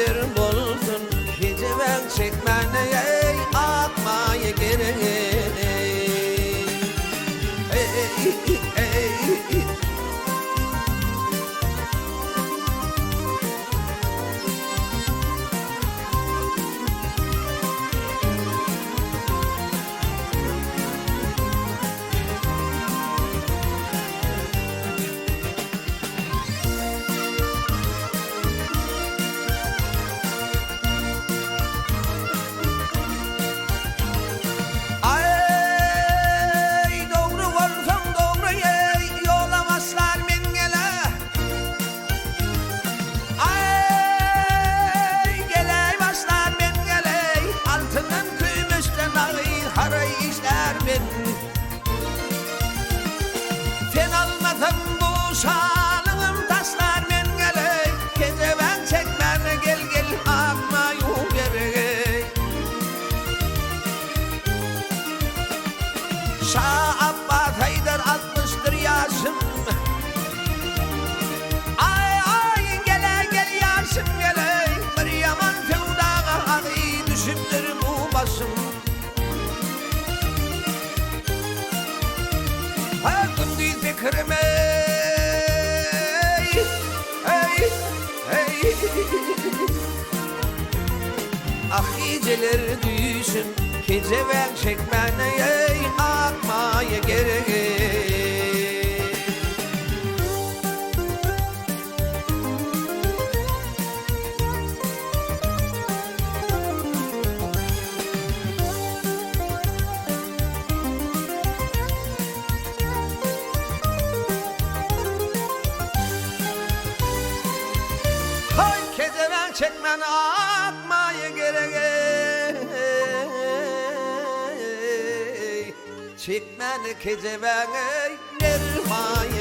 kader buldun, gece ben çekmene atmaya gerek. Sen almadın bu şalığım taslar men geley, gece ben çekmene gel gel akma yuh gerek. Şah Abbas Haydar 60'tır yaşım, ay ay gele gel yaşım geley, bir yaman sevdağa ağır düşüptür bu başım. Her gündüz fikrim ey, ey, ey. Ah geceler düşün, gece ben çekmene ey akmaya gerek. Kezeden çekmen atmaya gerek. Çekmen kezeden nermaya